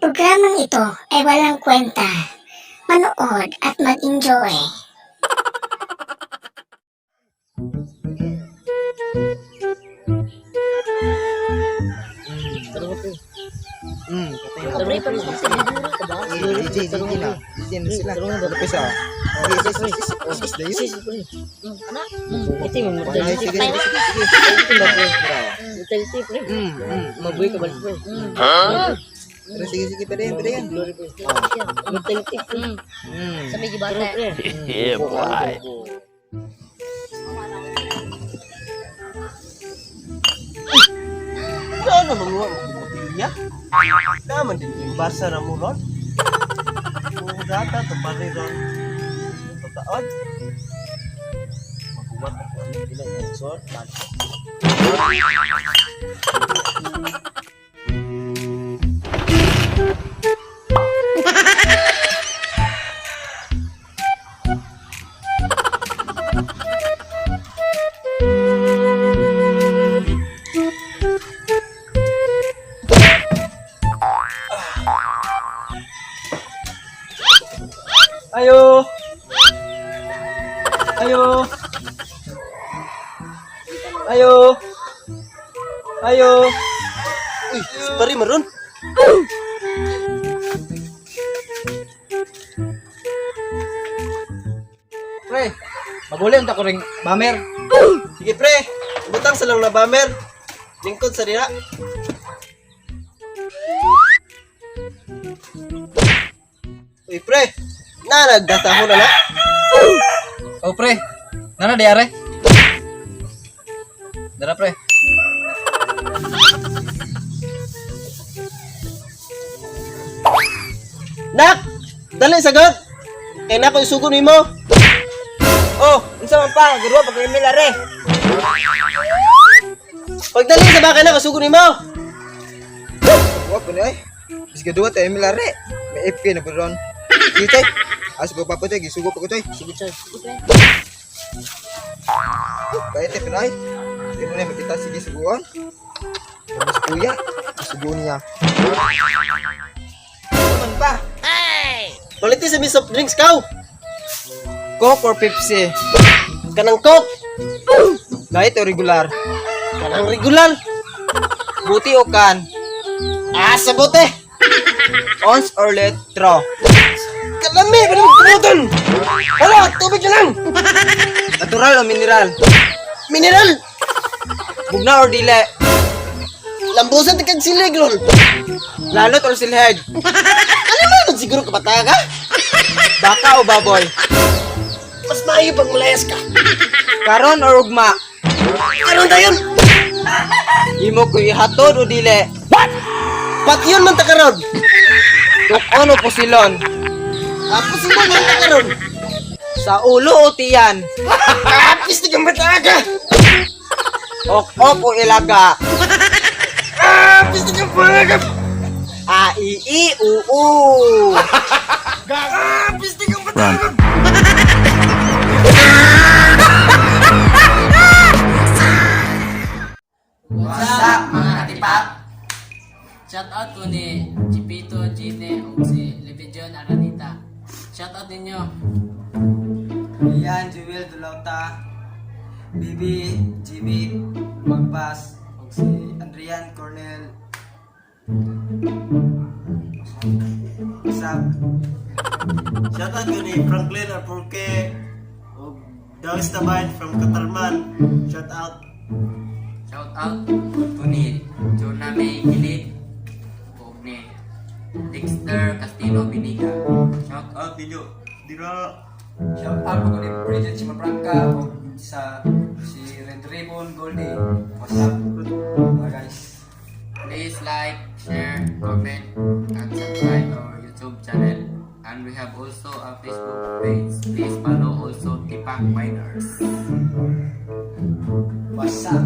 programang ito ay walang kwenta. Manood at mag-enjoy. Sige, pwede yan. Sa may gibata. Yeah, boy. Ano naman mo butilya? Naman din yung basa na mo ron. Kung data, tapari ron. Pataon. Magumat ako. Ano bilang yung sort? Ayo. Ayo. Ayo. Ayo. Uy, si Pari meron. Pre, maguli unta ko ring bamer. Sige pre, butang sa lang na bamer. Lingkod sa dira. Uy pre, nagdatahon na na. Oh pre, nana di are? Dara pre. Nak! Dali sagot! Kaya na ko isugon mo. Oh, unsa man pa? Gurwa pag email are. Pagdali sa baka na kasugon mo. Wah, punya ay. Bis kedua teh milare. May FK na beron. Kita as ko papa teh gisugo pa ko teh. Sige, sir. Kaya teh penai. Di mana kita sige suguan. Mas kuya, sugo niya. Man pa. Baliti sa soft drinks kaw. Coke or Pepsi? Kanang Coke, Diet or regular? kanang regular. Buti o kan? Sabote. Ons or litro? Kalami, pwede magpumuton. Hala, tubig na lang. Natural o mineral? Mineral. Bugna or dile? Lambusan tigag silig, lol. Lalot or silhead? Ano naman siguro kapata ka? Baka o baboy? Mas maayo pag malayas ka. Karon or ugma? Karon tayon. Imo ko ihatod o dile? Patyon man ta karon. Tukon o pusilon? Apos mo man ta karon. Sa ulo o tiyan? Kapis tigag bata ka. Ok o ilaga? Kapis tigag bata ka. A, I, I, U, U. Kapis tigag bata ka. What's up, mga katipak? Shout out ko ni Chipito, Gine, o si Levijon Aranita. Shout out ninyo. Ian, Jewel, Dulauta, Bibi, Jimmy, Magbas, o si Andrian, Cornel, Sab. Shoutout ko ni Franklin Arpurke o Dawis Tabayan from Katarman. Shoutout. Shout out ko ni Jonah May Gilid o ni Dexter Castillo Biniga. Shout out ninyo. Dira. Shout out ko ni Bridget Chimapranca o sa si Red Ribbon Goldie. What's up, mga guys? Please like, share, comment, and subscribe our YouTube channel. And we have also a Facebook page. Please follow also Tipak Miners. What's up?